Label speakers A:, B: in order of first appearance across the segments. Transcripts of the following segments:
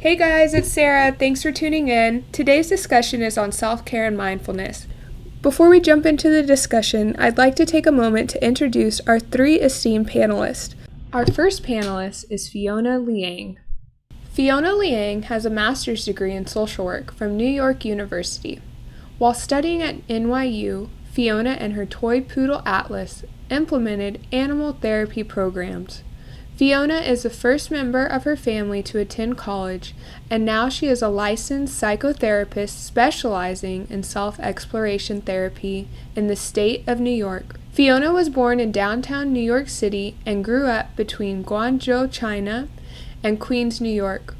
A: Hey guys, it's Sarah. Thanks for tuning in. Today's discussion is on self-care and mindfulness. Before we jump into the discussion, I'd like to take a moment to introduce our three esteemed panelists. Our first panelist is Fiona Liang. Fiona Liang has a master's degree in social work from New York University. While studying at NYU, Fiona and her toy poodle Atlas implemented animal therapy programs. Fiona is the first member of her family to attend college, and now she is a licensed psychotherapist specializing in self-exploration therapy in the state of New York. Fiona was born in downtown New York City and grew up between Guangzhou, China, and Queens, New York.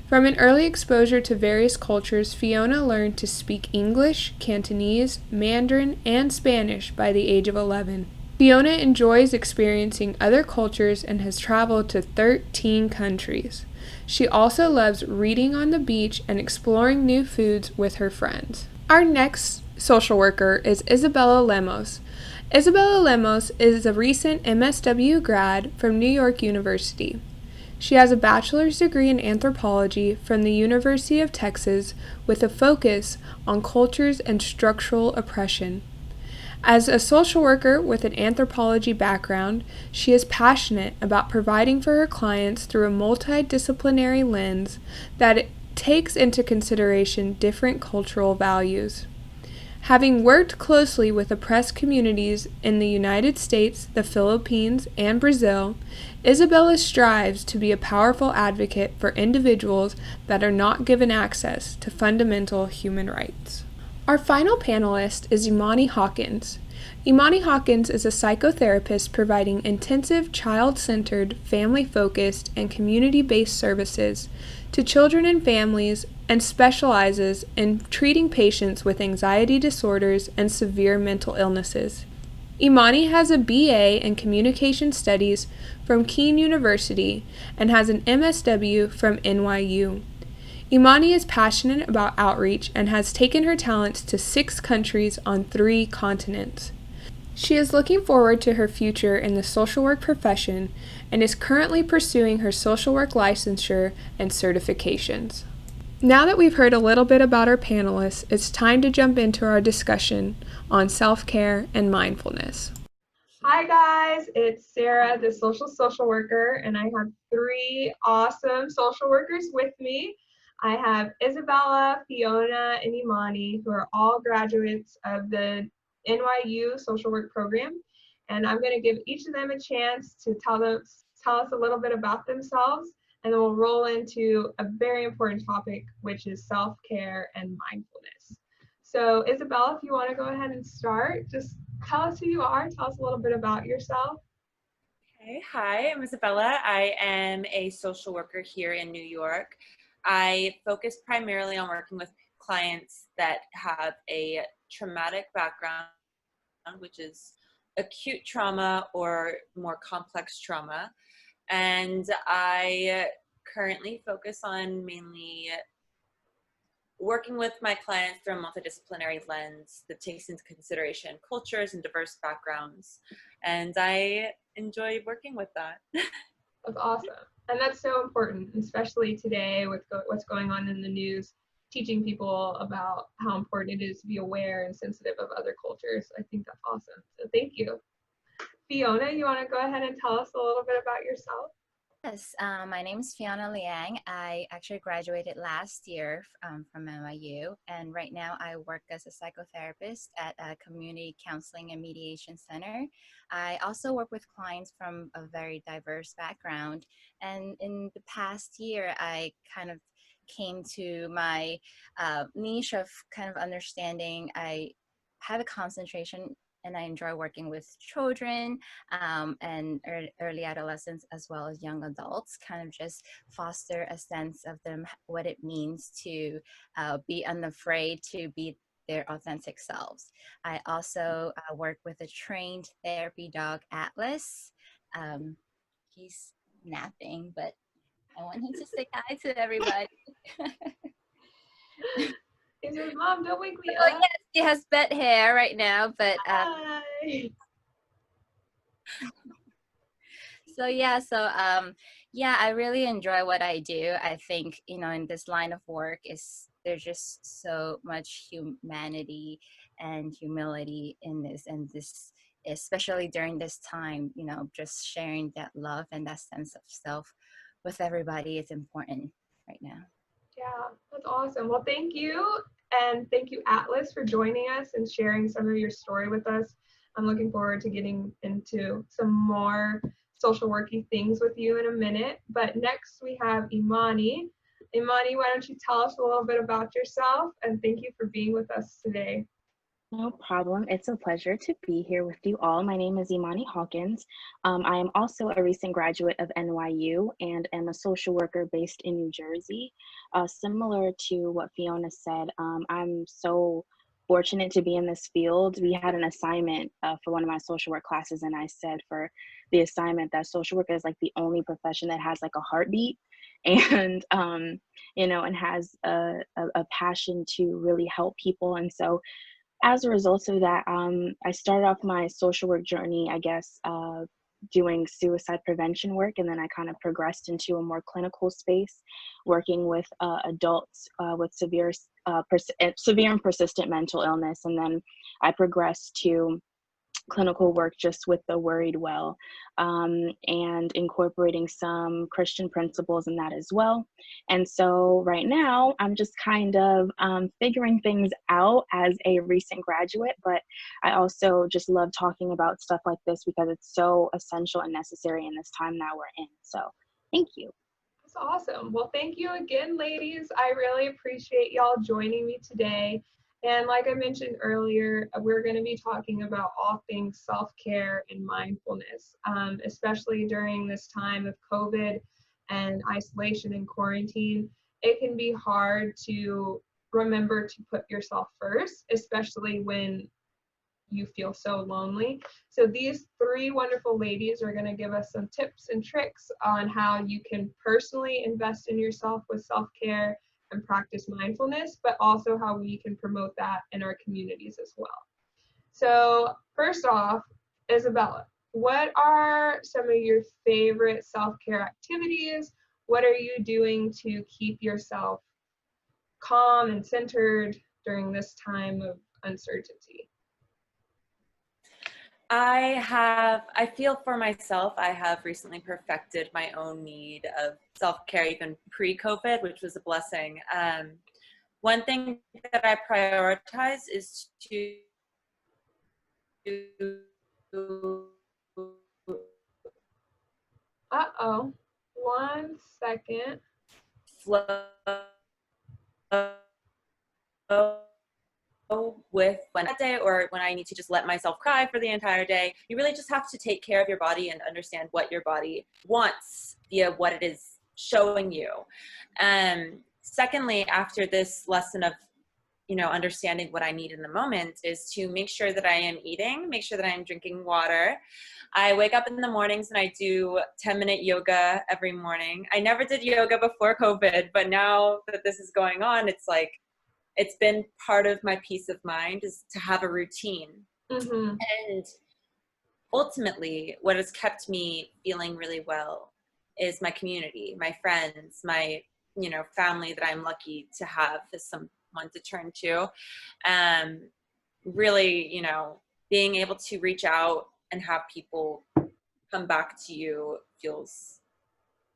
A: From an early exposure to various cultures, Fiona learned to speak English, Cantonese, Mandarin, and Spanish by the age of 11. Fiona enjoys experiencing other cultures and has traveled to 13 countries. She also loves reading on the beach and exploring new foods with her friends. Our next social worker is Isabella Lemos. Isabella Lemos is a recent MSW grad from New York University. She has a bachelor's degree in anthropology from the University of Texas with a focus on cultures and structural oppression. As a social worker with an anthropology background, she is passionate about providing for her clients through a multidisciplinary lens that takes into consideration different cultural values. Having worked closely with oppressed communities in the United States, the Philippines, and Brazil, Isabella strives to be a powerful advocate for individuals that are not given access to fundamental human rights. Our final panelist is Imani Hawkins. Imani Hawkins is a psychotherapist providing intensive, child-centered, family-focused, and community-based services to children and families and specializes in treating patients with anxiety disorders and severe mental illnesses. Imani has a BA in Communication Studies from Kean University and has an MSW from NYU. Imani is passionate about outreach and has taken her talents to 6 countries on 3 continents. She is looking forward to her future in the social work profession and is currently pursuing her social work licensure and certifications. Now that we've heard a little bit about our panelists, it's time to jump into our discussion on self-care and mindfulness. Hi guys, it's Sarah, the social worker, and I have 3 awesome social workers with me. I have Isabella, Fiona, and Imani, who are all graduates of the NYU social work program. And I'm going to give each of them a chance to tell us a little bit about themselves, and then we'll roll into a very important topic, which is self-care and mindfulness. So Isabella, if you want to go ahead and start, just tell us who you are, tell us a little bit about yourself.
B: Okay, hi, I'm Isabella. I am a social worker here in New York. I focus primarily on working with clients that have a traumatic background, which is acute trauma or more complex trauma. And I currently focus on mainly working with my clients through a multidisciplinary lens that takes into consideration cultures and diverse backgrounds. And I enjoy working with that.
A: That's awesome. And that's so important, especially today with what's going on in the news, teaching people about how important it is to be aware and sensitive of other cultures. I think that's awesome. So thank you. Fiona, you want to go ahead and tell us a little bit about yourself?
C: Yes, my name is Fiona Liang. I actually graduated last year from NYU, and right now I work as a psychotherapist at a community counseling and mediation center. I also work with clients from a very diverse background, and in the past year, I kind of came to my niche of kind of understanding. I have a concentration and I enjoy working with children and early adolescents as well as young adults, kind of just foster a sense of them, what it means to be unafraid to be their authentic selves. I also work with a trained therapy dog, Atlas. He's napping, but I want him to say hi to everybody.
A: He says, Mom, don't wake me
C: Oh,
A: up.
C: yes, he has bed hair right now, but
A: Hi.
C: Yeah, I really enjoy what I do. I think, in this line of work there's just so much humanity and humility in this, and this, especially during this time, just sharing that love and that sense of self with everybody is important right now.
A: Yeah, that's awesome. Well, thank you. And thank you, Atlas, for joining us and sharing some of your story with us. I'm looking forward to getting into some more social worky things with you in a minute. But next we have Imani. Imani, why don't you tell us a little bit about yourself? And thank you for being with us today.
D: No problem. It's a pleasure to be here with you all. My name is Imani Hawkins. I am also a recent graduate of NYU and am a social worker based in New Jersey. Similar to what Fiona said, I'm so fortunate to be in this field. We had an assignment for one of my social work classes, and I said for the assignment that social work is like the only profession that has like a heartbeat and, and has a passion to really help people. And so as a result of that, I started off my social work journey, I guess, doing suicide prevention work, and then I kind of progressed into a more clinical space, working with adults with severe and persistent mental illness, and then I progressed to clinical work just with the worried well, and incorporating some Christian principles in that as well. And so right now I'm just kind of figuring things out as a recent graduate, but I also just love talking about stuff like this because it's so essential and necessary in this time that we're in. So thank you.
A: That's awesome. Well, thank you again, ladies. I really appreciate y'all joining me today. And like I mentioned earlier, we're going to be talking about all things self-care and mindfulness, especially during this time of COVID and isolation and quarantine. It can be hard to remember to put yourself first, especially when you feel so lonely. So these three wonderful ladies are going to give us some tips and tricks on how you can personally invest in yourself with self-care and practice mindfulness, but also how we can promote that in our communities as well. So first off, Isabella, what are some of your favorite self-care activities? What are you doing to keep yourself calm and centered during this time of uncertainty?
B: I feel for myself, I have recently perfected my own need of self-care even pre-COVID, which was a blessing. One thing that I prioritize is to
A: Uh-oh, 1 second.
B: flow with when that day, or when I need to just let myself cry for the entire day. You really just have to take care of your body and understand what your body wants via what it is showing you. Secondly, after this lesson of understanding what I need in the moment, is to make sure that I am eating, make sure that I am drinking water. I wake up in the mornings and I do 10-minute yoga every morning. I never did yoga before COVID, but now that this is going on, it's like, it's been part of my peace of mind is to have a routine.
A: Mm-hmm.
B: And ultimately, what has kept me feeling really well is my community, my friends, my family that I'm lucky to have as someone to turn to. Really, being able to reach out and have people come back to you feels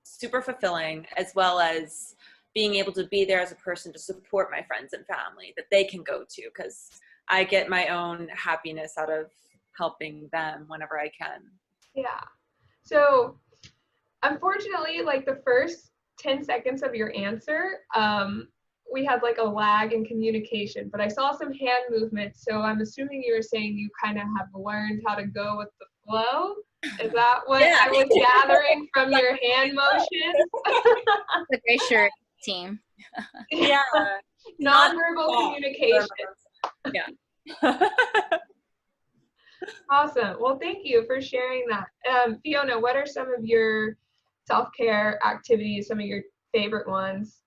B: super fulfilling, as well as being able to be there as a person to support my friends and family that they can go to, because I get my own happiness out of helping them whenever I can.
A: Yeah. So unfortunately, like the first 10 seconds of your answer, we had like a lag in communication, but I saw some hand movements. So I'm assuming you were saying you kind of have learned how to go with the flow. Is that what I was gathering from your hand motions?
C: A great shirt team.
B: Yeah.
A: Nonverbal communication.
B: Yeah.
A: Awesome. Well, thank you for sharing that. Fiona, what are some of your self-care activities, some of your favorite ones?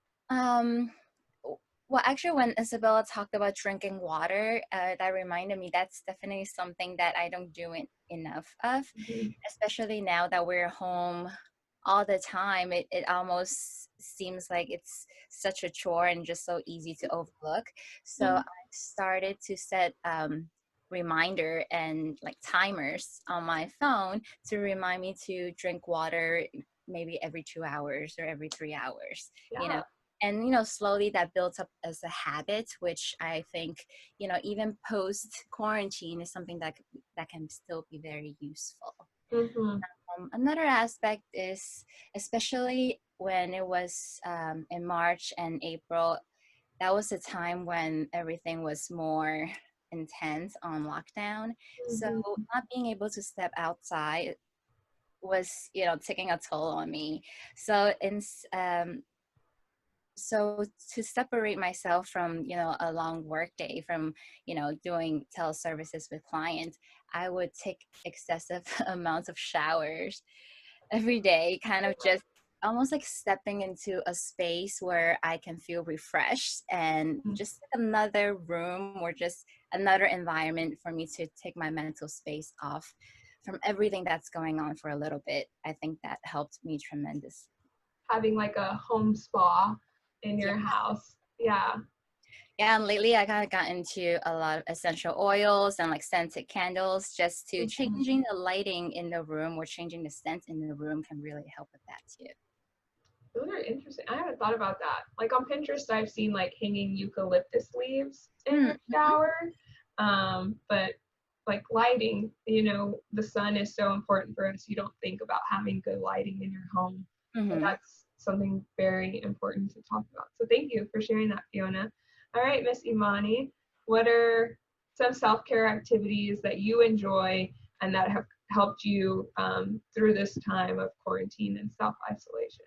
C: Well, actually, when Isabella talked about drinking water, that reminded me that's definitely something that I don't do enough of,
A: Mhm.
C: especially now that we're home all the time. It almost seems like it's such a chore and just so easy to overlook. So I started to set reminder and like timers on my phone to remind me to drink water maybe every 2 hours or every 3 hours, you know.
A: Yeah.
C: And slowly that builds up as a habit, which I think even post quarantine is something that can still be very useful.
A: Mm-hmm.
C: Another aspect is, especially when it was in March and April, that was a time when everything was more intense on lockdown. So
A: Mm-hmm.
C: not being able to step outside was, taking a toll on me. So so to separate myself from a long work day, from doing teleservices with clients, I would take excessive amounts of showers every day, kind of just almost like stepping into a space where I can feel refreshed, and just like another room or just another environment for me to take my mental space off from everything that's going on for a little bit. I think that helped me tremendously.
A: Having like a home spa in your house. Yeah.
C: Yeah, and lately I kind of got into a lot of essential oils and like scented candles. Just to
A: Mhm.
C: changing the lighting in the room or changing the scent in the room can really help with that too.
A: Those are interesting. I haven't thought about that. Like on Pinterest, I've seen like hanging eucalyptus leaves in the
C: Mm-hmm.
A: shower. But like lighting, the sun is so important for us. You don't think about having good lighting in your home. But
C: Mm-hmm.
A: that's something very important to talk about. So thank you for sharing that, Fiona. All right, Miss Imani, what are some self-care activities that you enjoy and that have helped you through this time of quarantine and self-isolation?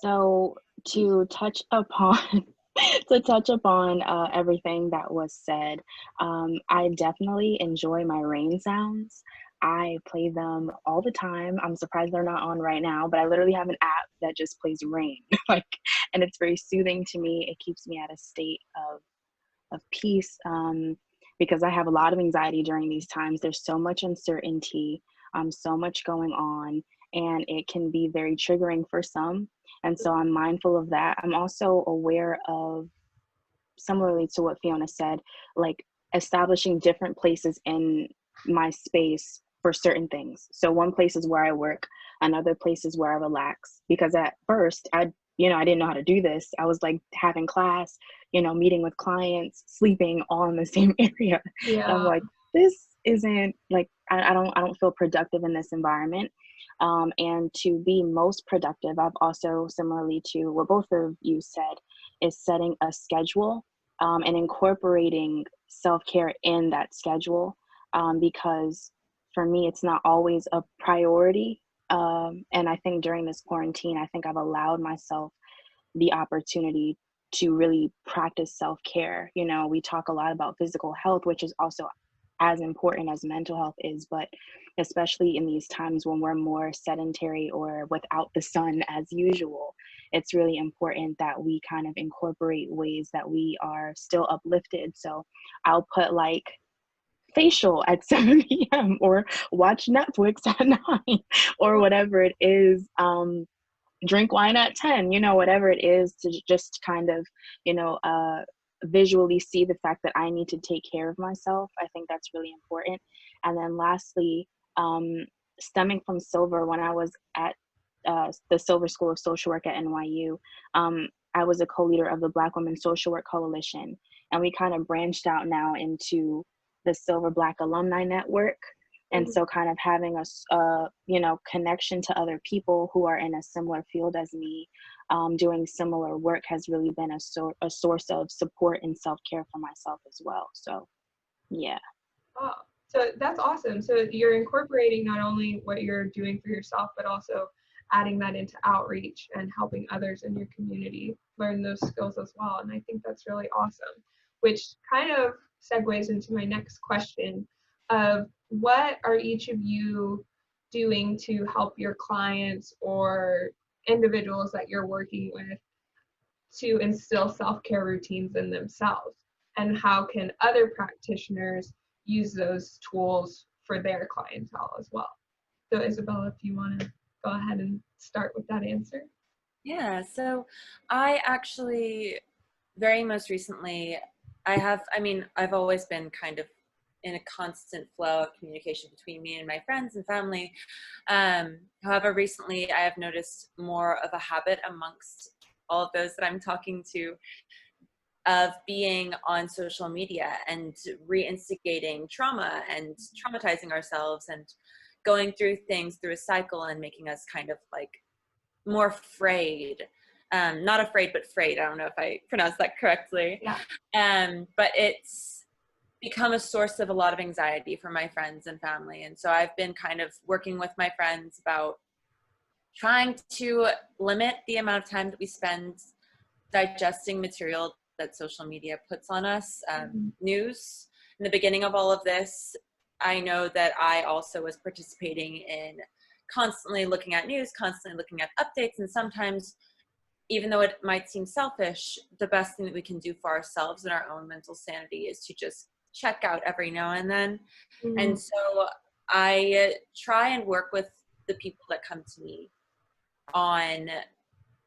D: So to touch upon everything that was said, I definitely enjoy my rain sounds. I play them all the time. I'm surprised they're not on right now, but I literally have an app that just plays rain, like, and it's very soothing to me. It keeps me at a state of peace, because I have a lot of anxiety during these times. There's so much uncertainty, so much going on, and it can be very triggering for some. And so I'm mindful of that. I'm also aware of, similarly to what Fiona said, like establishing different places in my space for certain things. So one place is where I work, another place is where I relax. Because at first I didn't know how to do this. I was like having class, meeting with clients, sleeping all in the same area. And I'm
A: Yeah.
D: like, this isn't like, I don't feel productive in this environment. And to be most productive, I've also, similarly to what both of you said, is setting a schedule, and incorporating self-care in that schedule, because for me it's not always a priority. And I think during this quarantine, I think I've allowed myself the opportunity to really practice self-care. We talk a lot about physical health, which is also as important as mental health is, but especially in these times when we're more sedentary or without the sun as usual, it's really important that we kind of incorporate ways that we are still uplifted. So I'll put like facial at 7 p.m. or watch Netflix at 9 or whatever it is. Drink wine at 10, whatever it is, to just kind of, visually see the fact that I need to take care of myself. I think that's really important. And then lastly, stemming from Silver, when I was at the Silver School of Social Work at NYU, I was a co-leader of the Black Women Social Work Coalition. And we kind of branched out now into the Silver Black Alumni Network. And so kind of having a connection to other people who are in a similar field as me, doing similar work, has really been a source of support and self-care for myself as well. So yeah.
A: Oh, so that's awesome. So you're incorporating not only what you're doing for yourself, but also adding that into outreach and helping others in your community learn those skills as well. And I think that's really awesome, which kind of segues into my next question of what are each of you doing to help your clients or individuals that you're working with to instill self-care routines in themselves, and how can other practitioners use those tools for their clientele as well. So Isabella, if you want to go ahead and start with that answer.
B: Yeah, so I actually very most recently, I've always been kind of in a constant flow of communication between me and my friends and family. However, recently I have noticed more of a habit amongst all of those that I'm talking to of being on social media and reinstigating trauma and traumatizing ourselves and going through things through a cycle and making us kind of like more afraid. Not afraid, but frayed. I don't know if I pronounced that correctly.
A: Yeah.
B: But it's become a source of a lot of anxiety for my friends and family. And so I've been kind of working with my friends about trying to limit the amount of time that we spend digesting material that social media puts on us. News. In the beginning of all of this, I know that I also was participating in constantly looking at news, constantly looking at updates, and sometimes, even though it might seem selfish, the best thing that we can do for ourselves and our own mental sanity is to just check out every now and then.
A: Mm-hmm.
B: And so I try and work with the people that come to me on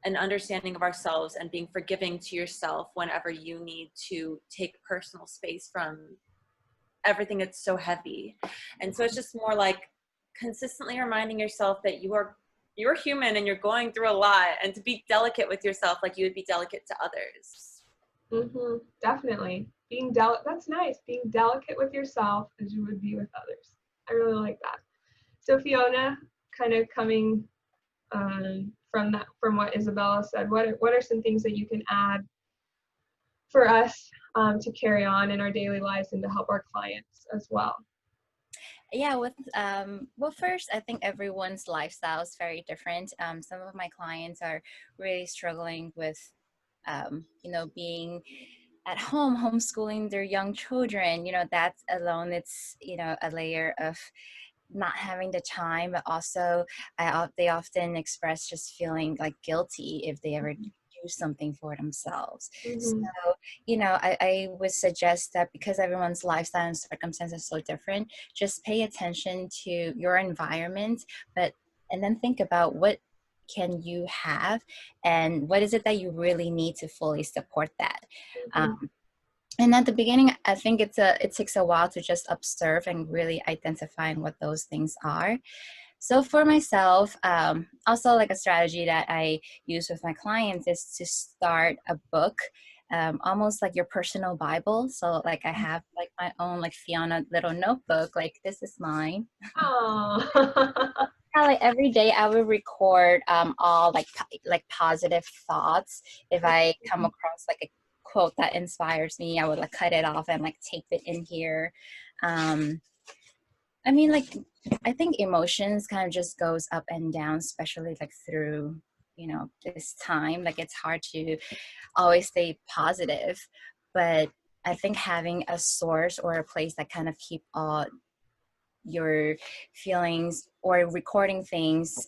B: an understanding of ourselves and being forgiving to yourself whenever you need to take personal space from everything that's so heavy. And so it's just more like consistently reminding yourself that you're human and you're going through a lot, and to be delicate with yourself like you would be delicate to others.
A: Mm-hmm. Definitely. That's nice. Being delicate with yourself as you would be with others. I really like that. So Fiona, kind of coming from what Isabella said, what are some things that you can add for us to carry on in our daily lives and to help our clients as well?
C: Yeah, well, first, I think everyone's lifestyle is very different. Some of my clients are really struggling with being at home, homeschooling their young children. That's alone, it's a layer of not having the time, but also they often express just feeling like guilty if they ever do something for themselves.
A: Mm-hmm.
C: So, I would suggest that because everyone's lifestyle and circumstances are so different, just pay attention to your environment, and then think about what can you have and what is it that you really need to fully support that.
A: Mm-hmm.
C: And at the beginning, I think it takes a while to just observe and really identifying what those things are. So for myself, also like a strategy that I use with my clients is to start a book, almost like your personal Bible. So like I have like my own like Fiona little notebook, like this is mine.
A: Oh.
C: Like every day I will record all like positive thoughts. If I come across like a quote that inspires me, I would like cut it off and like tape it in here. Like I think emotions kind of just goes up and down, especially like through this time. Like it's hard to always stay positive, but I think having a source or a place that kind of keep all your feelings or recording things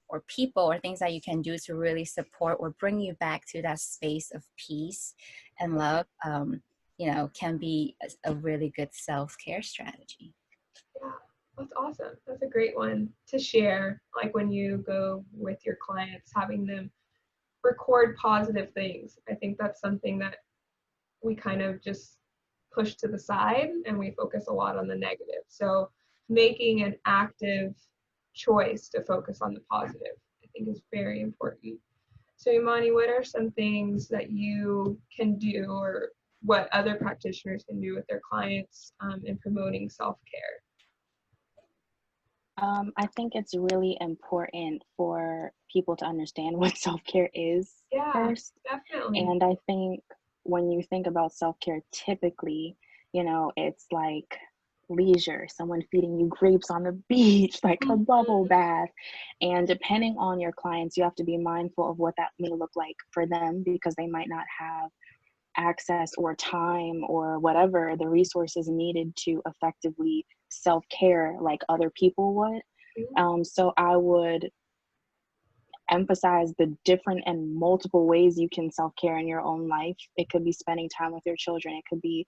C: or people or things that you can do to really support or bring you back to that space of peace and love, can be a really good self-care strategy.
A: Yeah, that's awesome. That's a great one to share. Like when you go with your clients, having them record positive things. I think that's something that we kind of just push to the side and we focus a lot on the negative. So making an active choice to focus on the positive, I think is very important. So Imani, what are some things that you can do or what other practitioners can do with their clients in promoting self-care?
D: I think it's really important for people to understand what self-care is first.
A: Definitely.
D: And I think when you think about self-care, typically, it's like leisure, someone feeding you grapes on the beach, like a bubble bath. And depending on your clients, you have to be mindful of what that may look like for them because they might not have access or time or whatever the resources needed to effectively self-care like other people would. So I would emphasize the different and multiple ways you can self-care in your own life. It could be spending time with your children. It could be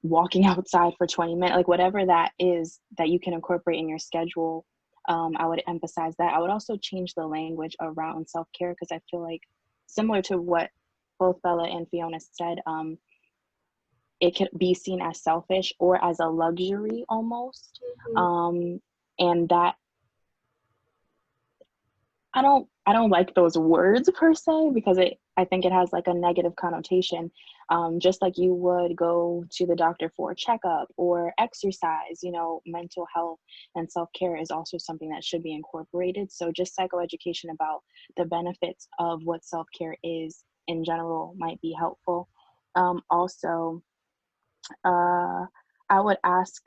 D: walking outside for 20 minutes, like whatever that is that you can incorporate in your schedule. I would emphasize that. I would also change the language around self-care, because I feel like, similar to what both Bella and Fiona said, it could be seen as selfish or as a luxury almost. And that, I don't like those words per se, because I think it has like a negative connotation. Just like you would go to the doctor for a checkup or exercise, mental health and self-care is also something that should be incorporated. So just psychoeducation about the benefits of what self-care is in general might be helpful. Also, I would ask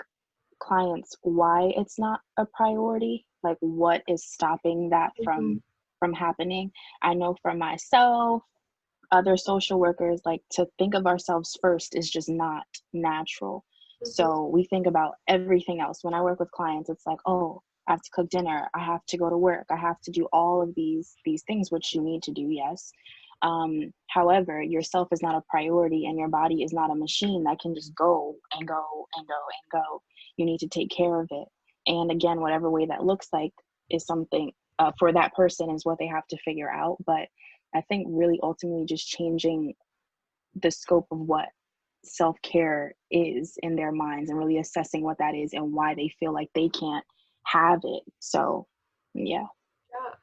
D: clients why it's not a priority, like what is stopping that from happening. I know for myself, other social workers, like, to think of ourselves first is just not natural. So we think about everything else. When I work with clients, it's like, oh, I have to cook dinner, I have to go to work, I have to do all of these things, which you need to do, yes. However, yourself is not a priority, and your body is not a machine that can just go and go and go and go. You need to take care of it. And again, whatever way that looks like is something for that person, is what they have to figure out. But I think really ultimately just changing the scope of what self-care is in their minds, and really assessing what that is and why they feel like they can't have it. So, yeah.
A: Yeah.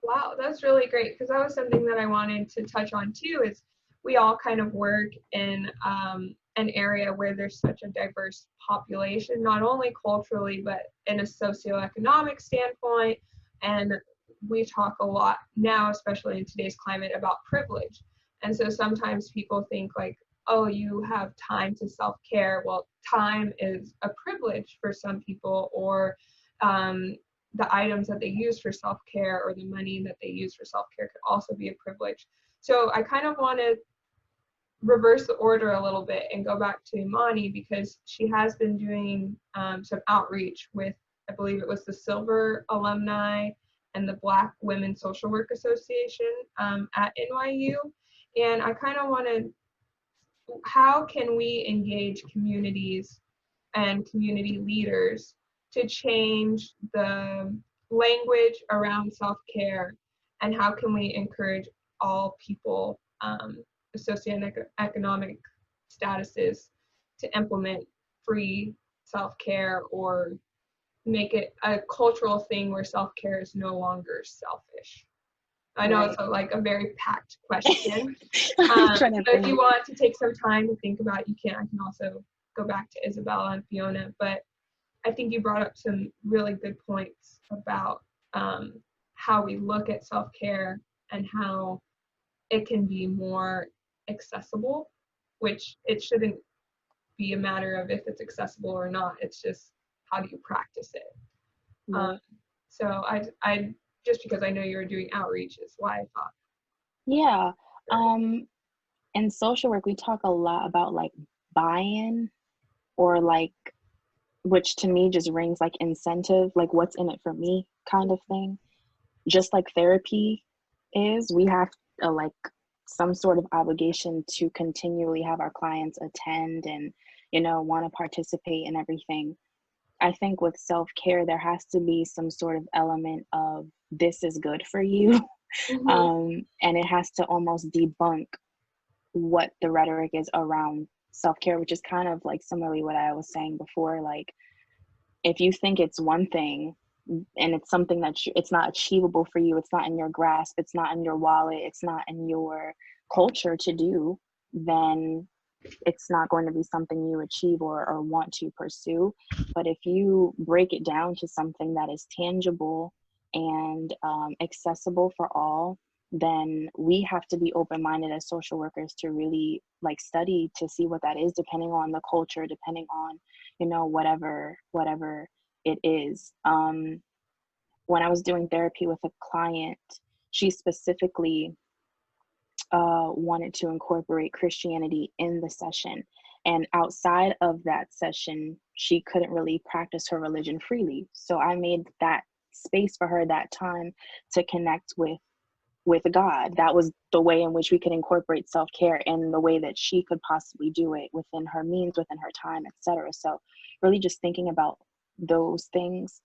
A: Wow, that's really great, because that was something that I wanted to touch on too, is we all kind of work in an area where there's such a diverse population, not only culturally, but in a socioeconomic standpoint. And we talk a lot now, especially in today's climate, about privilege. And so sometimes people think like, oh, you have time to self-care. Well, time is a privilege for some people, or the items that they use for self-care or the money that they use for self-care could also be a privilege. So I kind of want to reverse the order a little bit and go back to Imani, because she has been doing some outreach with, I believe it was the Silver Alumni and the Black Women Social Work Association at NYU. And I kind of want to, how can we engage communities and community leaders to change the language around self-care, and how can we encourage all people, socioeconomic statuses, to implement free self-care, or make it a cultural thing where self-care is no longer selfish? I know it's a very packed question. So if you want to take some time to think about it, you can. I can also go back to Isabella and Fiona, but I think you brought up some really good points about how we look at self-care and how it can be more accessible, which it shouldn't be a matter of if it's accessible or not. It's just, how do you practice it? So I just because I know you were doing outreach is why I thought.
D: Yeah. In social work, we talk a lot about like buy-in, or like, which to me just rings like incentive, like what's in it for me kind of thing. Just like therapy is, we have like some sort of obligation to continually have our clients attend and, want to participate in everything. I think with self-care, there has to be some sort of element of, this is good for you. And it has to almost debunk what the rhetoric is around self-care, which is kind of like similarly what I was saying before. Like, if you think it's one thing and it's something that it's not achievable for you, it's not in your grasp, it's not in your wallet, it's not in your culture to do, then it's not going to be something you achieve or want to pursue. But if you break it down to something that is tangible and accessible for all, then we have to be open-minded as social workers to really like study to see what that is, depending on the culture, depending on, whatever it is. When I was doing therapy with a client, she specifically wanted to incorporate Christianity in the session. And outside of that session, she couldn't really practice her religion freely. So I made that space for her that time to connect with with God. That was the way in which we could incorporate self-care and the way that she could possibly do it within her means, within her time, etc. So really just thinking about those things,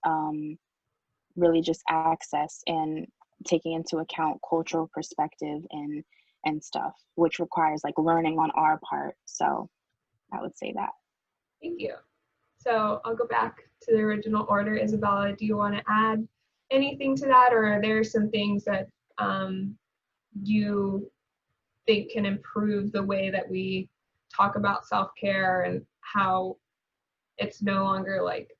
D: really just access and taking into account cultural perspective and stuff, which requires like learning on our part. So I would say that.
A: Thank you. So I'll go back to the original order. Isabella, do you want to add anything to that, or are there some things that you think can improve the way that we talk about self-care and how it's no longer like,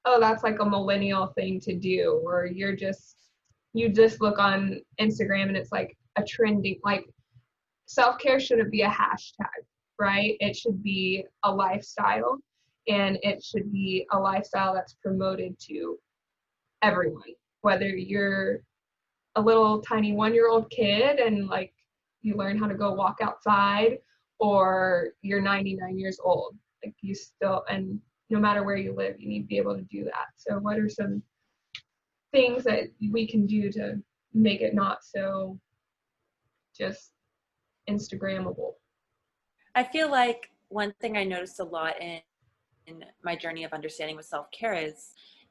A: oh, that's like a millennial thing to do, or you just look on Instagram and it's like a trending, like self-care shouldn't be a hashtag, right? It should be a lifestyle, and it should be a lifestyle that's promoted to everyone, whether you're a little tiny 1-year-old kid and like you learn how to go walk outside, or you're 99 years old, like you still, and no matter where you live, you need to be able to do that. So what are some things that we can do to make it not so just Instagrammable?
B: I feel like one thing I noticed a lot in my journey of understanding what self-care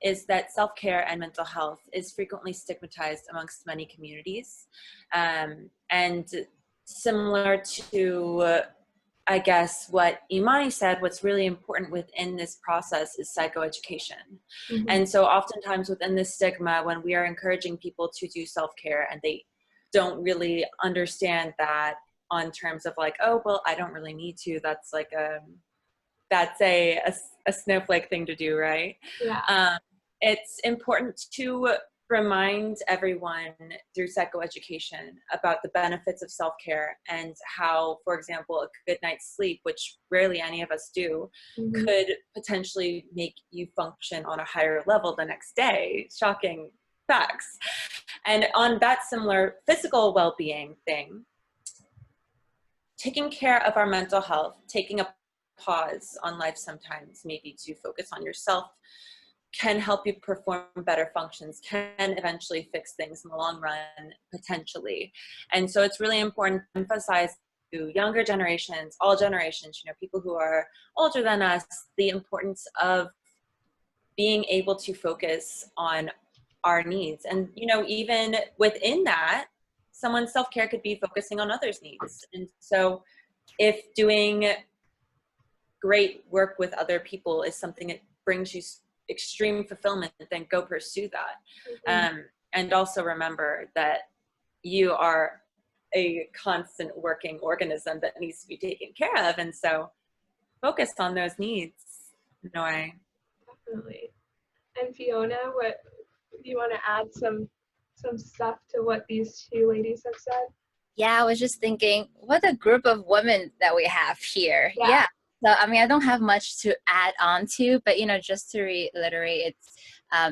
B: is that self-care and mental health is frequently stigmatized amongst many communities. And similar to, I guess, what Imani said, what's really important within this process is psychoeducation.
A: Mm-hmm.
B: And so oftentimes within this stigma, when we are encouraging people to do self-care and they don't really understand that on terms of like, oh, well, I don't really need to, that's like that's a snowflake thing to do, right?
A: Yeah.
B: It's important to remind everyone through psychoeducation about the benefits of self-care and how, for example, a good night's sleep, which rarely any of us do,
A: Mm-hmm.
B: could potentially make you function on a higher level the next day. Shocking facts. And on that similar physical well-being thing, taking care of our mental health, taking a pause on life sometimes, maybe to focus on yourself, can help you perform better functions, can eventually fix things in the long run, potentially. And so it's really important to emphasize to younger generations, all generations, people who are older than us, the importance of being able to focus on our needs. And, even within that, someone's self-care could be focusing on others' needs. And so if doing great work with other people is something that brings you extreme fulfillment, then go pursue that.
A: Mm-hmm.
B: And also remember that you are a constant working organism that needs to be taken care of. And so focus on those needs.
A: Definitely. And Fiona, what do you want to add some stuff to what these two ladies have said?
C: Yeah, I was just thinking, what a group of women that we have here.
A: Yeah.
C: So, I mean, I don't have much to add on to, but, just to reiterate,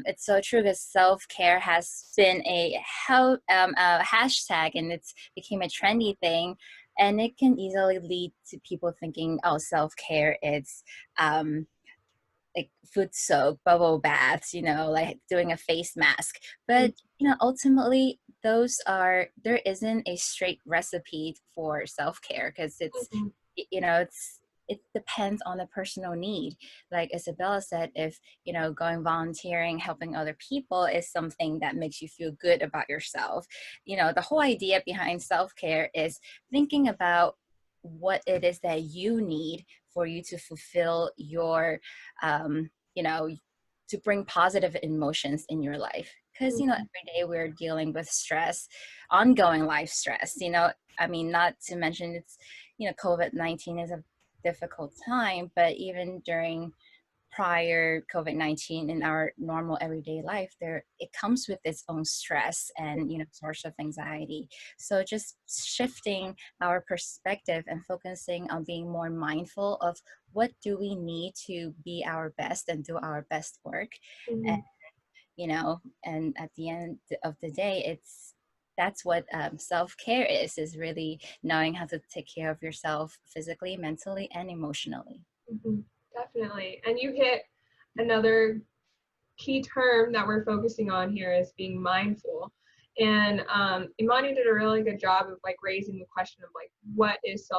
C: it's so true because self-care has been a hashtag, and it's became a trendy thing. And it can easily lead to people thinking, oh, self-care is like foot soak, bubble baths, like doing a face mask. But, ultimately, there isn't a straight recipe for self-care because it's,
A: Mm-hmm.
C: it depends on the personal need. Like Isabella said, if, going volunteering, helping other people is something that makes you feel good about yourself, the whole idea behind self-care is thinking about what it is that you need for you to fulfill your, to bring positive emotions in your life. Because, every day we're dealing with stress, ongoing life stress, I mean, not to mention it's, COVID-19 is a difficult time, but even during prior COVID-19 in our normal everyday life, it comes with its own stress and source of anxiety. So just shifting our perspective and focusing on being more mindful of what do we need to be our best and do our best work.
A: Mm-hmm.
C: And at the end of the day, that's what self-care is really knowing how to take care of yourself physically, mentally, and emotionally.
A: Mm-hmm. Definitely. And you hit another key term that we're focusing on here is being mindful. And Imani did a really good job of like raising the question of like, what is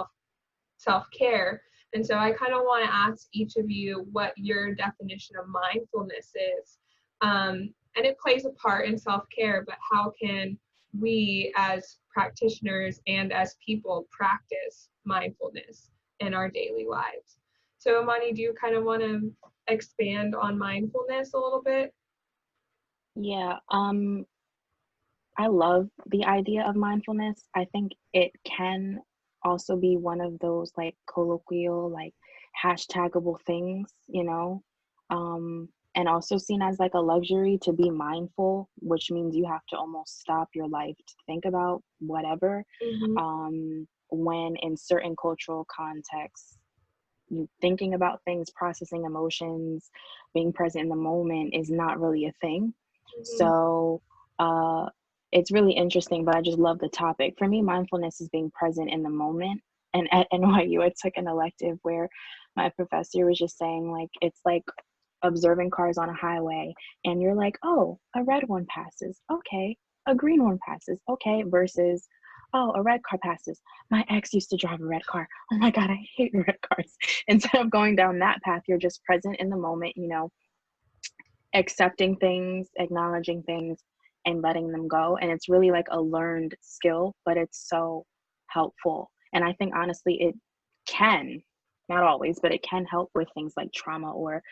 A: self-care? And so I kind of want to ask each of you what your definition of mindfulness is. And it plays a part in self-care, but how can we as practitioners and as people practice mindfulness in our daily lives? So Imani, do you kind of want to expand on mindfulness a little bit?
D: Yeah, I love the idea of mindfulness. I think it can also be one of those like colloquial, like hashtagable things, and also seen as like a luxury to be mindful, which means you have to almost stop your life to think about whatever. When in certain cultural contexts, you thinking about things, processing emotions, being present in the moment is not really a thing. So it's really interesting, but I just love the topic. For me, mindfulness is being present in the moment. And at NYU, it's like an elective where my professor was just saying, like, it's like observing cars on a highway, and you're like, oh, a red one passes. Okay. A green one passes. Okay. Versus, oh, a red car passes. My ex used to drive a red car. Oh my God, I hate red cars. Instead of going down that path, you're just present in the moment, accepting things, acknowledging things, and letting them go. And it's really like a learned skill, but it's so helpful. And I think honestly, it can, not always, but it can help with things like trauma or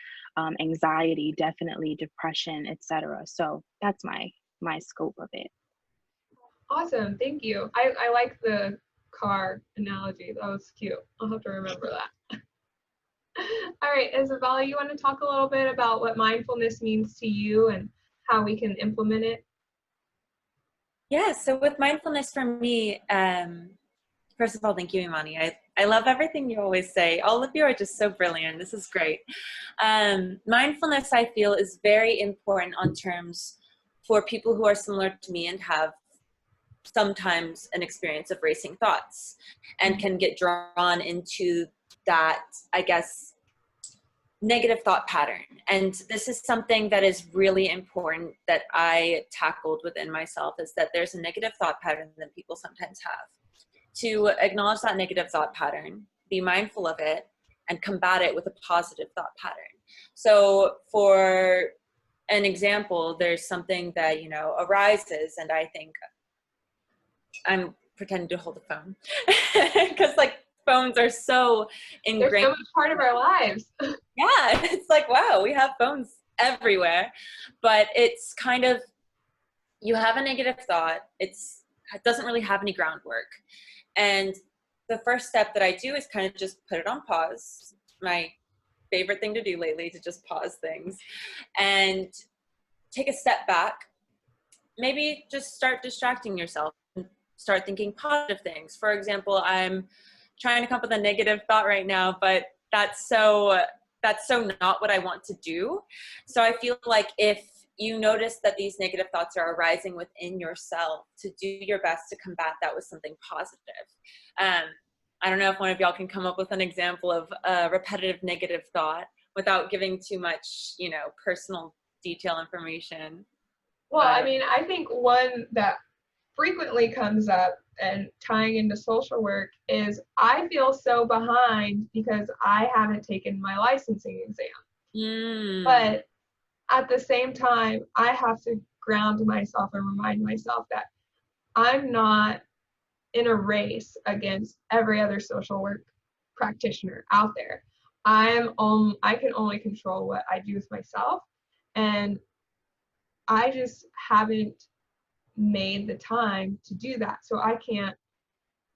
D: anxiety, definitely depression, etc. So that's my scope of it.
A: Awesome, thank you. I like the car analogy. That was cute. I'll have to remember that. All right, Isabella, you want to talk a little bit about what mindfulness means to you and how we can implement it?
B: Yeah, so with mindfulness for me, first of all, thank you, Imani. I love everything you always say. All of you are just so brilliant. This is great. Mindfulness, I feel, is very important on terms for people who are similar to me and have sometimes an experience of racing thoughts and can get drawn into that, I guess, negative thought pattern. And this is something that is really important that I tackled within myself, is that there's a negative thought pattern that people sometimes have. To acknowledge that negative thought pattern, be mindful of it, and combat it with a positive thought pattern. So for an example, there's something that, arises, and I think I'm pretending to hold a phone because like phones are so ingrained.
A: They're so much part of our lives.
B: Yeah, it's like, wow, we have phones everywhere. But it's kind of, you have a negative thought, it doesn't really have any groundwork. And the first step that I do is kind of just put it on pause. My favorite thing to do lately, to just pause things and take a step back. Maybe just start distracting yourself and start thinking positive things. For example, I'm trying to come up with a negative thought right now, but that's so not what I want to do. So I feel like if you notice that these negative thoughts are arising within yourself, to do your best to combat that with something positive. I don't know if one of y'all can come up with an example of a repetitive negative thought without giving too much, personal detail information.
A: Well, I mean, I think one that frequently comes up and tying into social work is I feel so behind because I haven't taken my licensing exam. But at the same time, I have to ground myself and remind myself that I'm not in a race against every other social work practitioner out there. I can only control what I do with myself, and I just haven't made the time to do that. So I can't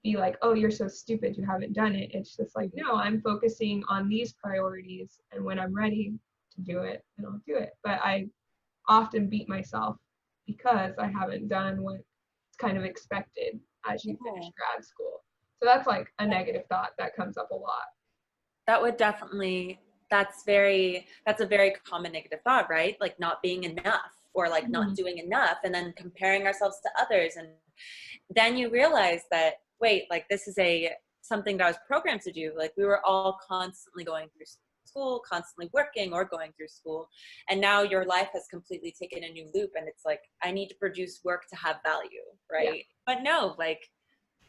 A: be like, oh, you're so stupid, you haven't done it. It's just like, no, I'm focusing on these priorities, and when I'm ready to do it, then I'll do it. But I often beat myself because I haven't done what's kind of expected as you finish grad school. So that's like a negative thought that comes up a lot.
B: That would definitely, that's a very common negative thought, right? Like not being enough, or like not doing enough, and then comparing ourselves to others. And then you realize that, wait, like this is something that I was programmed to do. Like we were all constantly going through school, constantly working or going through school. And now your life has completely taken a new loop. And it's like, I need to produce work to have value, right?
A: Yeah.
B: But no, like,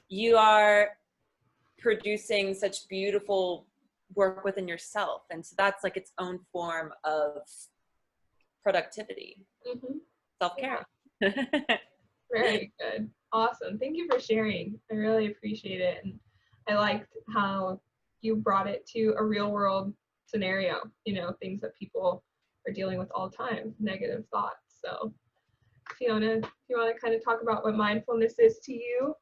B: you are producing such beautiful work within yourself. And so that's like its own form of productivity, self-care.
A: Yeah. Very good. Awesome. Thank you for sharing. I really appreciate it. And I liked how you brought it to a real world scenario, things that people are dealing with all the time, negative thoughts. So, Fiona, if you want to kind of talk about what mindfulness is to you?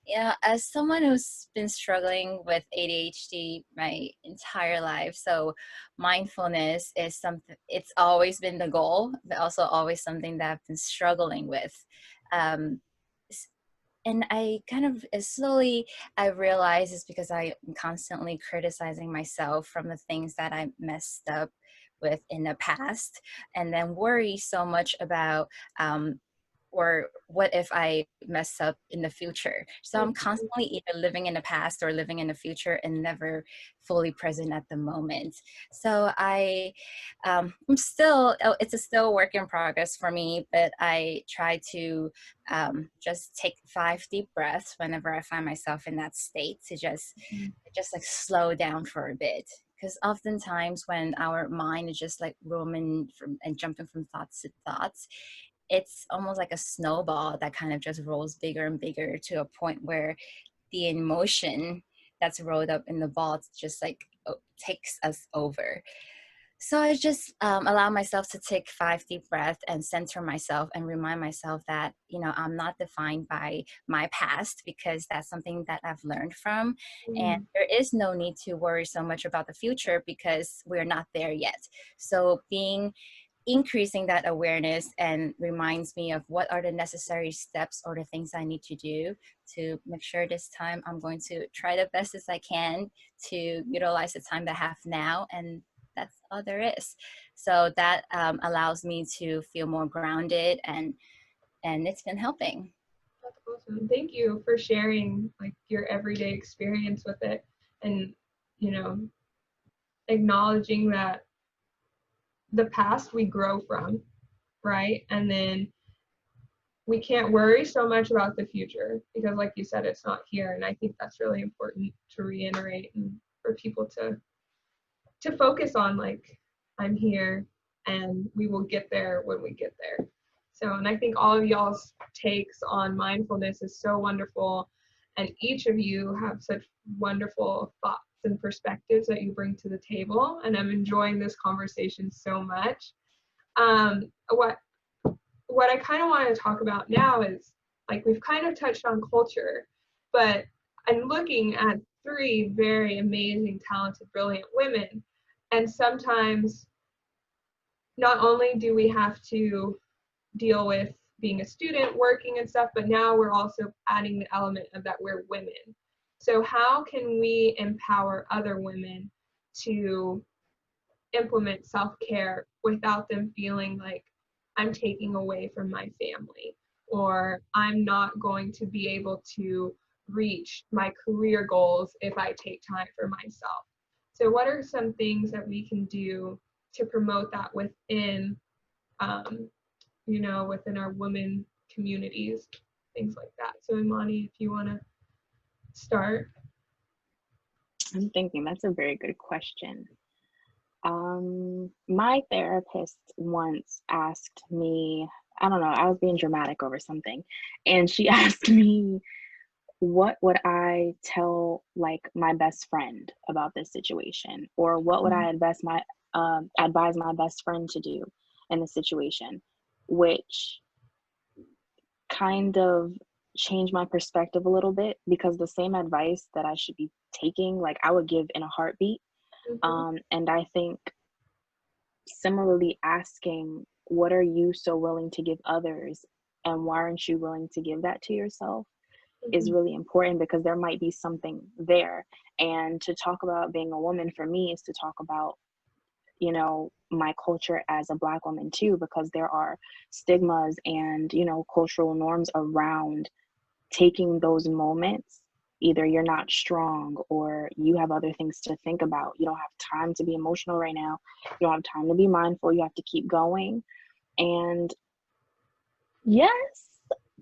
C: Yeah, as someone who's been struggling with ADHD my entire life, so mindfulness is something, it's always been the goal, but also always something that I've been struggling with. Um, and I kind of slowly I realize it's because I'm constantly criticizing myself from the things that I messed up with in the past, and then worry so much about or what if I mess up in the future. So I'm constantly either living in the past or living in the future and never fully present at the moment. So I'm still, it's a still work in progress for me, but I try to just take 5 deep breaths whenever I find myself in that state to just like slow down for a bit. Because oftentimes when our mind is just like roaming from and jumping from thoughts to thoughts, it's almost like a snowball that kind of just rolls bigger and bigger to a point where the emotion that's rolled up in the ball just like takes us over. So I just allow myself to take 5 deep breaths and center myself and remind myself that, I'm not defined by my past because that's something that I've learned from. And there is no need to worry so much about the future because we're not there yet. So increasing that awareness and reminds me of what are the necessary steps or the things I need to do to make sure this time I'm going to try the best as I can to utilize the time that I have now, and that's all there is. So that allows me to feel more grounded, and it's been helping.
A: That's awesome. Thank you for sharing like your everyday experience with it, and acknowledging that the past we grow from, right? And then we can't worry so much about the future because like you said, it's not here. And I think that's really important to reiterate and for people to focus on, like, I'm here and we will get there when we get there. So, and I think all of y'all's takes on mindfulness is so wonderful, and each of you have such wonderful thoughts and perspectives that you bring to the table, and I'm enjoying this conversation so much. What I kind of want to talk about now is, like, we've kind of touched on culture, but I'm looking at 3 very amazing, talented, brilliant women, and sometimes not only do we have to deal with being a student, working and stuff, but now we're also adding the element of that we're women. So how can we empower other women to implement self-care without them feeling like I'm taking away from my family, or I'm not going to be able to reach my career goals if I take time for myself? So what are some things that we can do to promote that within within our women communities, things like that? So Imani, if you want to start.
D: I'm thinking that's a very good question. My therapist once asked me, I don't know, I was being dramatic over something, and she asked me, what would I tell like my best friend about this situation, or what would I advise my best friend to do in this situation, which kind of changed my perspective a little bit, because the same advice that I should be taking, like, I would give in a heartbeat. And I think similarly asking, what are you so willing to give others, and why aren't you willing to give that to yourself, is really important, because there might be something there. And to talk about being a woman for me is to talk about, my culture as a Black woman too, because there are stigmas and, cultural norms around taking those moments either you're not strong or you have other things to think about. You don't have time to be emotional right now. You don't have time to be mindful. You have to keep going. And yes,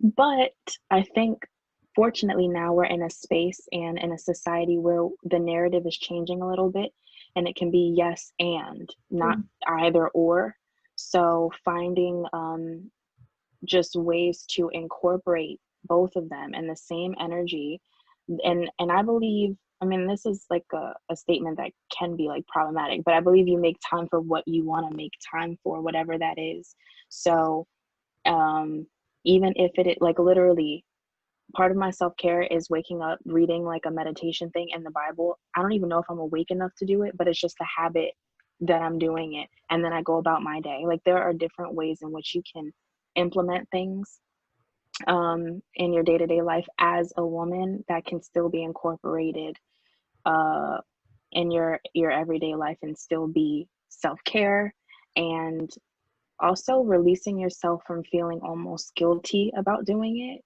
D: but I think fortunately now we're in a space and in a society where the narrative is changing a little bit, and it can be yes and not either or. So finding just ways to incorporate both of them and the same energy. And I believe, I mean, this is like a statement that can be like problematic, but I believe you make time for what you want to make time for, whatever that is. So even if it like literally part of my self-care is waking up, reading like a meditation thing in the Bible. I don't even know if I'm awake enough to do it, but it's just a habit that I'm doing it. And then I go about my day. Like there are different ways in which you can implement things in your day-to-day life as a woman that can still be incorporated in your everyday life and still be self-care, and also releasing yourself from feeling almost guilty about doing it,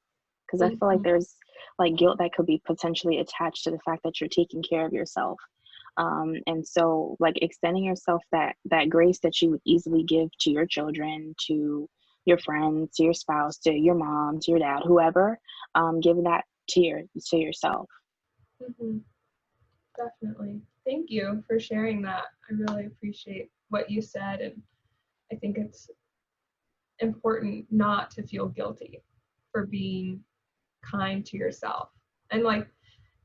D: because I feel like there's like guilt that could be potentially attached to the fact that you're taking care of yourself. And so like extending yourself that grace that you would easily give to your children, to your friends, to your spouse, to your mom, to your dad, whoever, give that to yourself.
A: Definitely. Thank you for sharing that. I really appreciate what you said, and I think it's important not to feel guilty for being kind to yourself. And like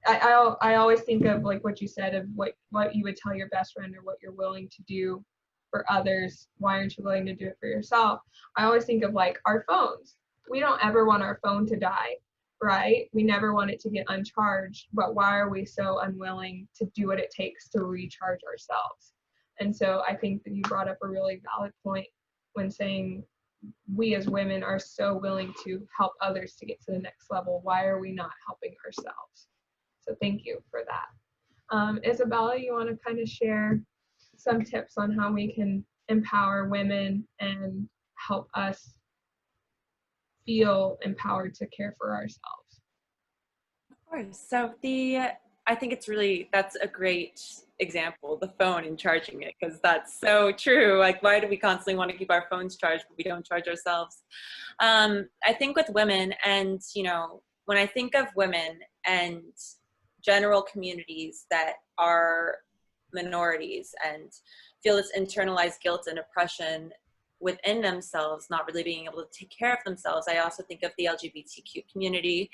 A: I always think of like what you said of what you would tell your best friend, or what you're willing to do for others. Why aren't you willing to do it for yourself? I always think of like our phones. We don't ever want our phone to die, right? We never want it to get uncharged, but why are we so unwilling to do what it takes to recharge ourselves? And so I think that you brought up a really valid point when saying we as women are so willing to help others to get to the next level. Why are we not helping ourselves? So thank you for that. Isabella, you want to kind of share some tips on how we can empower women and help us feel empowered to care for ourselves?
B: Of course. So I think that's a great example, the phone and charging it, because that's so true. Like, why do we constantly want to keep our phones charged, but we don't charge ourselves? I think with women, and, when I think of women and general communities that are minorities and feel this internalized guilt and oppression within themselves, not really being able to take care of themselves, I also think of the LGBTQ community.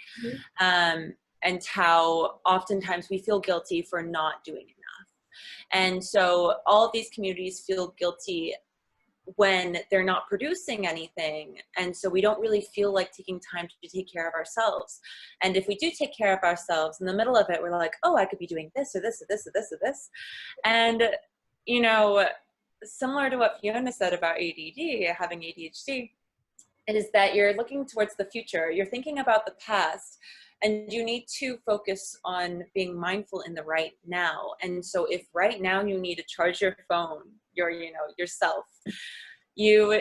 B: And how oftentimes we feel guilty for not doing enough. And so all of these communities feel guilty when they're not producing anything. And so we don't really feel like taking time to take care of ourselves. And if we do take care of ourselves, in the middle of it, we're like, oh, I could be doing this or this or this or this or this. And, similar to what Fiona said about ADD, having ADHD, is that you're looking towards the future. You're thinking about the past. And you need to focus on being mindful in the right now. And so if right now you need to charge your phone, yourself, you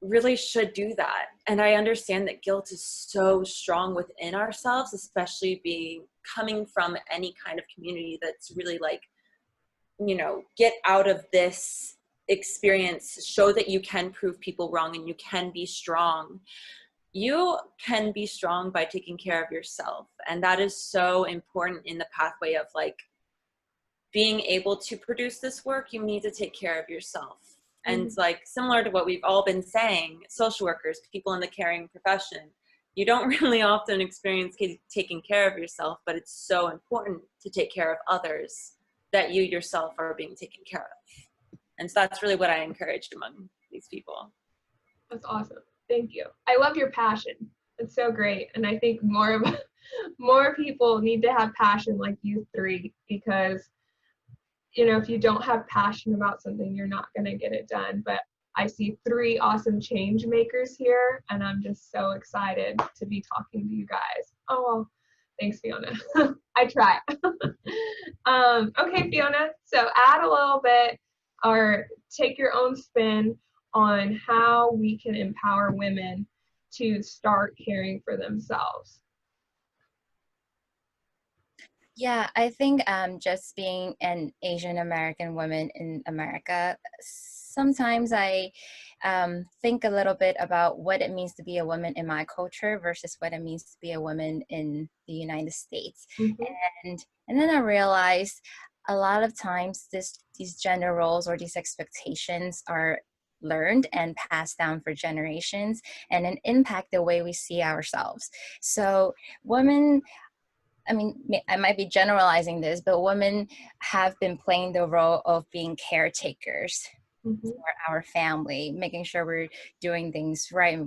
B: really should do that. And I understand that guilt is so strong within ourselves, especially coming from any kind of community that's really like, get out of this experience, show that you can prove people wrong and you can be strong. You can be strong by taking care of yourself. And that is so important in the pathway of like being able to produce this work. You need to take care of yourself. And like similar to what we've all been saying, social workers, people in the caring profession, you don't really often experience taking care of yourself, but it's so important to take care of others that you yourself are being taken care of. And so that's really what I encouraged among these people.
A: That's awesome. Thank you. I love your passion. It's so great. And I think more people need to have passion like you three, because, if you don't have passion about something, you're not going to get it done. But I see three awesome change makers here, and I'm just so excited to be talking to you guys. Oh, well, thanks, Fiona. I try. Okay, Fiona. So add a little bit, or take your own spin on how we can empower women to start caring for themselves.
C: Yeah, I think just being an Asian American woman in America, sometimes I think a little bit about what it means to be a woman in my culture versus what it means to be a woman in the United States.
A: Mm-hmm.
C: And then I realized a lot of times these gender roles or these expectations are learned and passed down for generations and then impact the way we see ourselves. So women, I mean, I might be generalizing this, but women have been playing the role of being caretakers
A: Mm-hmm.
C: for our family, making sure we're doing things right.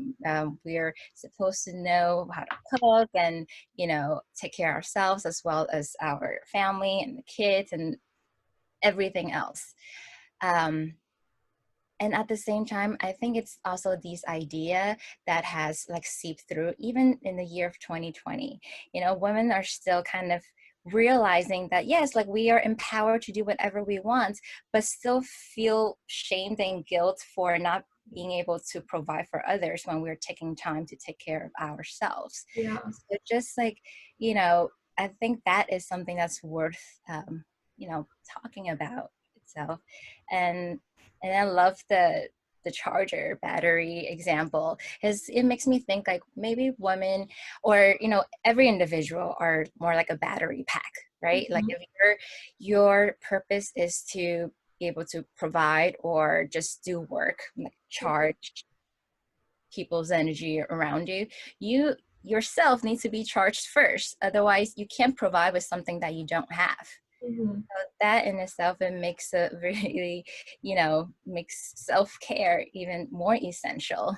C: We're supposed to know how to cook and, take care of ourselves as well as our family and the kids and everything else. Um, and at the same time, I think it's also this idea that has like seeped through even in the year of 2020. Women are still kind of realizing that yes, like we are empowered to do whatever we want, but still feel shamed and guilt for not being able to provide for others when we're taking time to take care of ourselves.
A: Yeah.
C: So just like, you know, I think that is something that's worth, talking about itself. And I love the charger battery example, because it makes me think like maybe women or every individual are more like a battery pack, right? Like
A: Mm-hmm.
C: if your purpose is to be able to provide or just do work, like charge people's energy around you, you yourself needs to be charged first, otherwise you can't provide with something that you don't have.
A: Mm-hmm.
C: That in itself, it makes it really, makes self-care even more essential.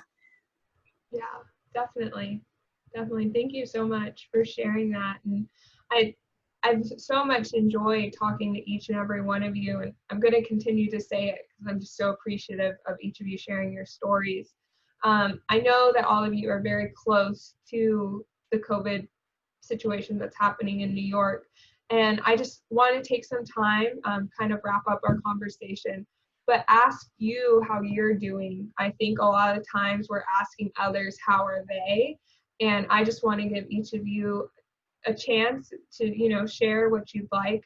A: Yeah, definitely. Definitely. Thank you so much for sharing that. And I I've so much enjoyed talking to each and every one of you, and I'm going to continue to say it because I'm just so appreciative of each of you sharing your stories. I know that all of you are very close to the COVID situation that's happening in New York, and I just want to take some time, kind of wrap up our conversation, but ask you how you're doing. I think a lot of times we're asking others how are they, and I just want to give each of you a chance to share what you'd like,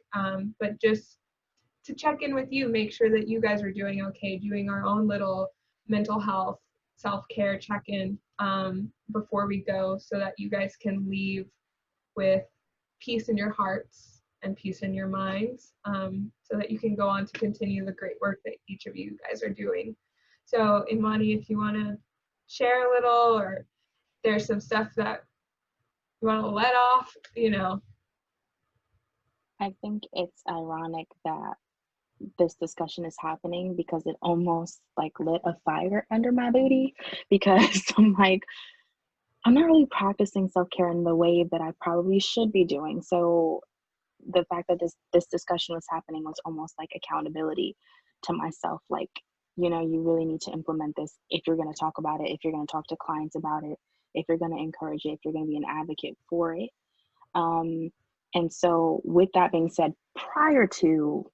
A: but just to check in with you, make sure that you guys are doing okay, doing our own little mental health self-care check-in, before we go, so that you guys can leave with peace in your hearts and peace in your minds, so that you can go on to continue the great work that each of you guys are doing. So Imani, if you want to share a little, or there's some stuff that you want to let off.
D: I think it's ironic that this discussion is happening because it almost like lit a fire under my booty because I'm like, I'm not really practicing self-care in the way that I probably should be doing. So the fact that this discussion was happening was almost like accountability to myself. Like, you really need to implement this if you're going to talk about it, if you're going to talk to clients about it, if you're going to encourage it, if you're going to be an advocate for it. Um, and so with that being said, prior to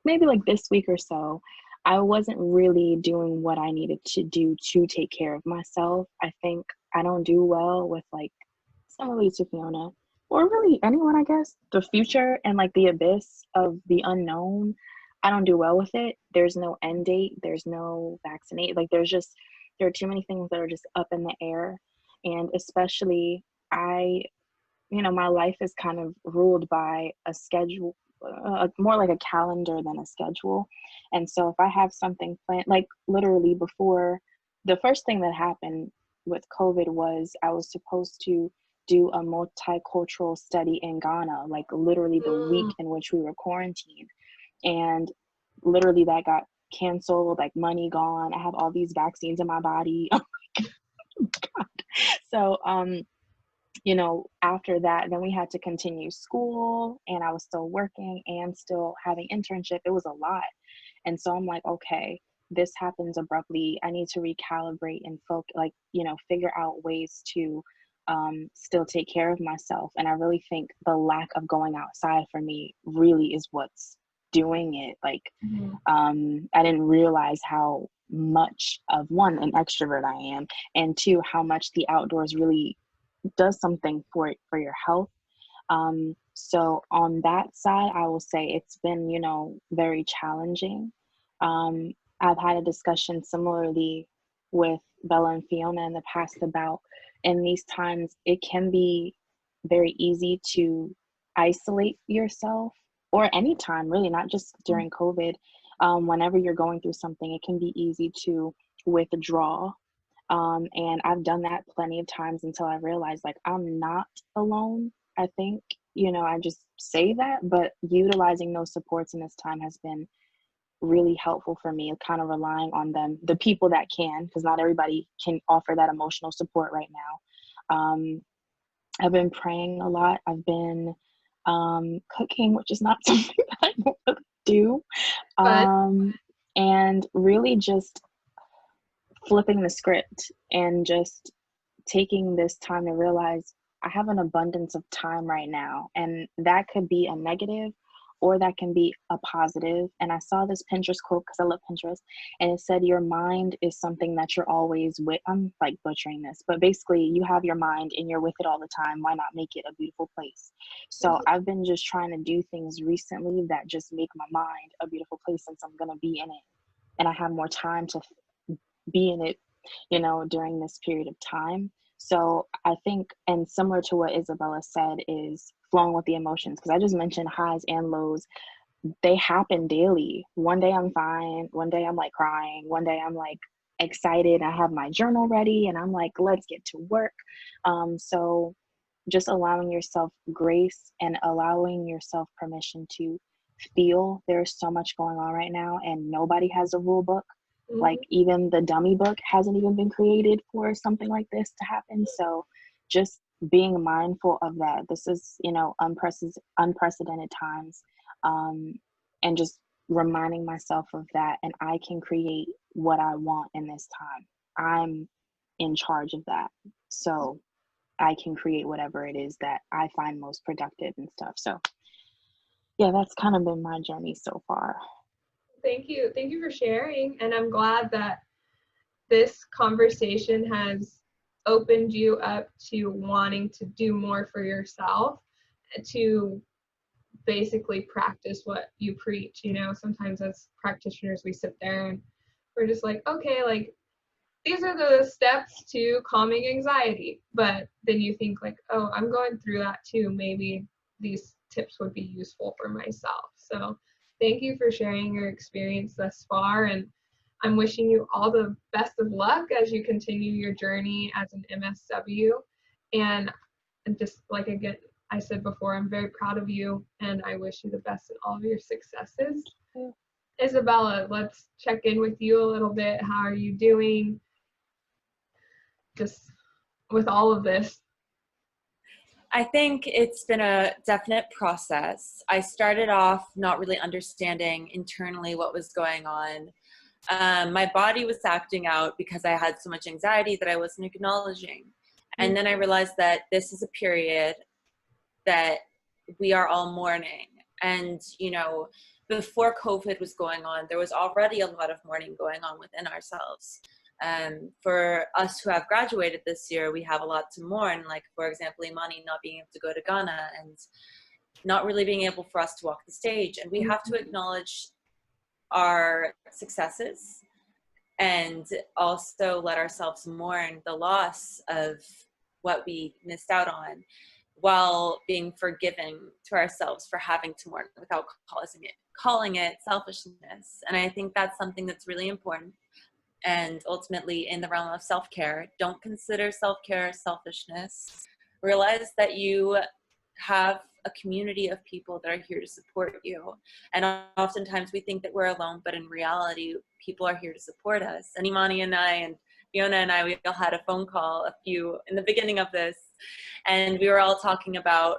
D: maybe like this week or so, I wasn't really doing what I needed to do to take care of myself. I think I don't do well with like, similarly to Fiona, or really anyone, I guess, the future and like the abyss of the unknown. I don't do well with it. There's no end date. There's no vaccinate. Like there are too many things that are just up in the air. And especially my life is kind of ruled by a schedule, more like a calendar than a schedule. And so if I have something planned, like literally before, the first thing that happened with COVID was I was supposed to do a multicultural study in Ghana, like literally the week in which we were quarantined. And literally that got canceled, like money gone. I have all these vaccines in my body. Oh my God. So, after that, then we had to continue school, and I was still working and still having internship. It was a lot. And so I'm like, okay, this happens abruptly. I need to recalibrate and figure out ways to still take care of myself. And I really think the lack of going outside for me really is what's doing it. Like,
A: Mm-hmm.
D: I didn't realize how much of one, an extrovert I am, and two, how much the outdoors really does something for your health. So on that side, I will say it's been, very challenging. I've had a discussion similarly with Bella and Fiona in the past about in these times, it can be very easy to isolate yourself, or anytime really, not just during COVID. Whenever you're going through something, it can be easy to withdraw. And I've done that plenty of times until I realized, like, I'm not alone. I think, I just say that, but utilizing those supports in this time has been really helpful for me, kind of relying on them, the people that can, because not everybody can offer that emotional support right now. I've been praying a lot. I've been cooking, which is not something that I normally do.
A: But
D: And really just flipping the script and just taking this time to realize I have an abundance of time right now. And that could be a negative or that can be a positive. And I saw this Pinterest quote because I love Pinterest. And it said, your mind is something that you're always with. I'm like butchering this, but basically you have your mind and you're with it all the time. Why not make it a beautiful place? So I've been just trying to do things recently that just make my mind a beautiful place, since I'm going to be in it. And I have more time to be in it, during this period of time. So I think, and similar to what Isabella said, is flowing with the emotions, because I just mentioned highs and lows. They happen daily. One day I'm fine. One day I'm like crying. One day I'm like excited. I have my journal ready and I'm like, let's get to work. So just allowing yourself grace and allowing yourself permission to feel. There's so much going on right now and nobody has a rule book. Like even the dummy book hasn't even been created for something like this to happen. So just being mindful of that. This is, unprecedented times. And just reminding myself of that. And I can create what I want in this time. I'm in charge of that. So I can create whatever it is that I find most productive and stuff. So yeah, that's kind of been my journey so far.
A: thank you. Thank you for sharing. And I'm glad that this conversation has opened you up to wanting to do more for yourself, to basically practice what you preach. Sometimes as practitioners, we sit there and we're just like, okay, like these are the steps to calming anxiety. But then you think like, oh, I'm going through that too. Maybe these tips would be useful for myself. So thank you for sharing your experience thus far. And I'm wishing you all the best of luck as you continue your journey as an MSW. And just like again, I said before, I'm very proud of you and I wish you the best in all of your successes. Isabella, let's check in with you a little bit. How are you doing? Just with all of this.
B: I think it's been a definite process. I started off not really understanding internally what was going on. My body was acting out because I had so much anxiety that I wasn't acknowledging. And then I realized that this is a period that we are all mourning. And, before COVID was going on, there was already a lot of mourning going on within ourselves. For us who have graduated this year, we have a lot to mourn. Like, for example, Imani not being able to go to Ghana and not really being able for us to walk the stage. And we have to acknowledge our successes and also let ourselves mourn the loss of what we missed out on, while being forgiving to ourselves for having to mourn without calling it selfishness. And I think that's something that's really important. And ultimately, in the realm of self-care, don't consider self-care selfishness. Realize that you have a community of people that are here to support you. And oftentimes we think that we're alone, but in reality, people are here to support us. And Imani and I and Fiona and I, we all had a phone call in the beginning of this, and we were all talking about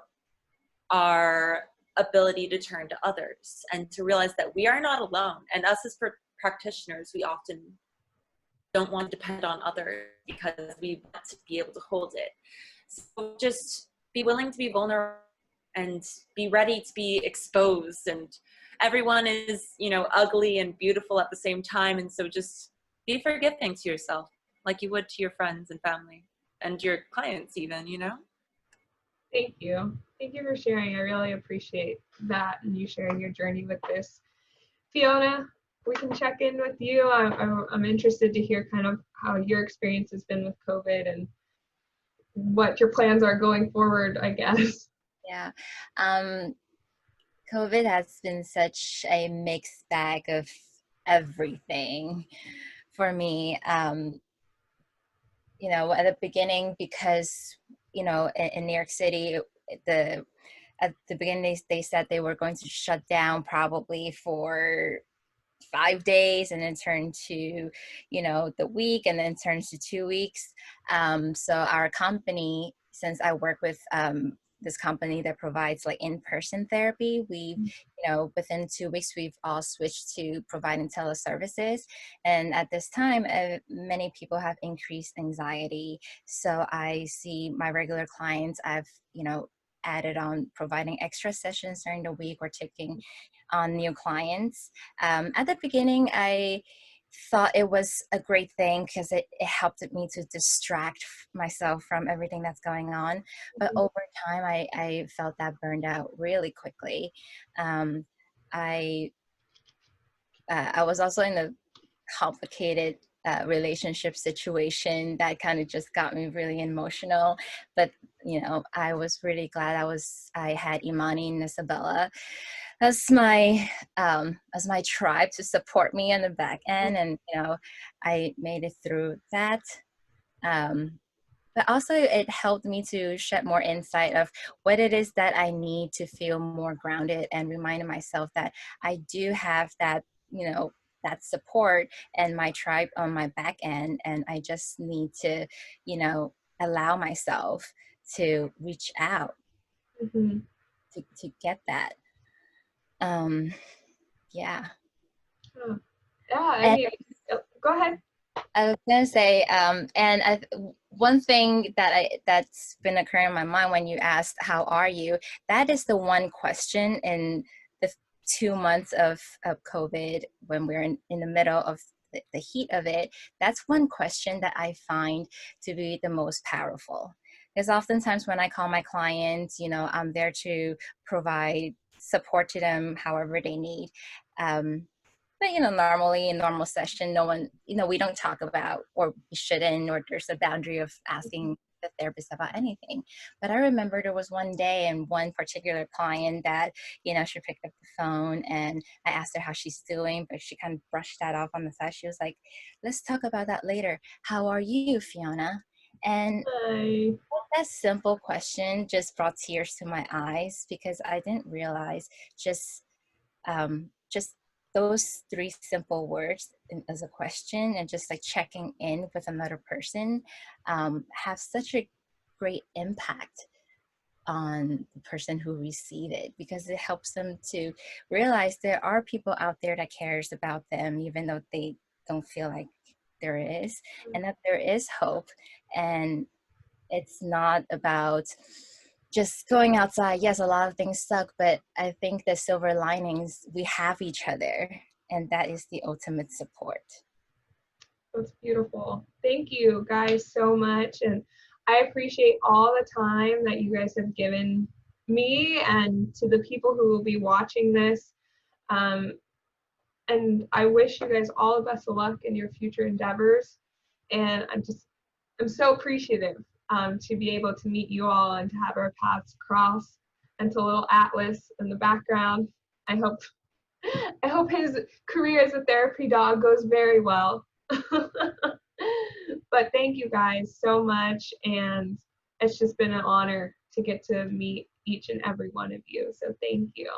B: our ability to turn to others and to realize that we are not alone. And us as practitioners, we often don't want to depend on others because we want to be able to hold it. So just be willing to be vulnerable and be ready to be exposed. And everyone is, ugly and beautiful at the same time. And so just be forgiving to yourself like you would to your friends and family and your clients even,
A: Thank you. Thank you for sharing. I really appreciate that and you sharing your journey with this. Fiona, we can check in with you. I'm interested to hear kind of how your experience has been with COVID and what your plans are going forward, I guess.
C: Yeah. COVID has been such a mixed bag of everything for me. At the beginning, because, in New York City, at the beginning, they said they were going to shut down probably for 5 days and then turn to, the week and then turns to 2 weeks. So our company, since I work with this company that provides like in-person therapy, we, within 2 weeks, we've all switched to providing teleservices. And at this time, many people have increased anxiety. So I see my regular clients, I've, added on providing extra sessions during the week or taking on new clients. At the beginning, I thought it was a great thing because it helped me to distract myself from everything that's going on. But over time, I felt that burned out really quickly. I was also in a complicated relationship situation that kind of just got me really emotional. But I was really glad I had Imani and Isabella as my tribe to support me on the back end, and I made it through that. But also it helped me to shed more insight of what it is that I need to feel more grounded, and reminded myself that I do have that, that support and my tribe on my back end, and I just need to, allow myself to reach out to get that. Yeah.
A: Oh, yeah, I mean, go ahead.
C: I was gonna say, one thing that's been occurring in my mind when you asked how are you, that is the one question in the 2 months of COVID, when we're in the middle of the heat of it. That's one question that I find to be the most powerful. Because oftentimes when I call my clients, I'm there to provide support to them however they need. But normally in normal session, no one, we don't talk about, or we shouldn't, or there's a boundary of asking the therapist about anything. But I remember there was one day and one particular client that, she picked up the phone and I asked her how she's doing, but she kind of brushed that off on the side. She was like, "Let's talk about that later. How are you, Fiona?" And
A: Hi.
C: that simple question just brought tears to my eyes, because I didn't realize just those three simple words as a question, and just like checking in with another person, have such a great impact on the person who received it, because it helps them to realize there are people out there that cares about them, even though they don't feel like there is, and that there is hope. And it's not about just going outside. Yes, a lot of things suck, but I think the silver linings, we have each other, and that is the ultimate support.
A: That's beautiful. Thank you guys so much. And I appreciate all the time that you guys have given me and to the people who will be watching this. And I wish you guys all the best of luck in your future endeavors. And I'm so appreciative to be able to meet you all and to have our paths cross, and to little Atlas in the background. I hope his career as a therapy dog goes very well. But thank you guys so much, and it's just been an honor to get to meet each and every one of you. So thank you.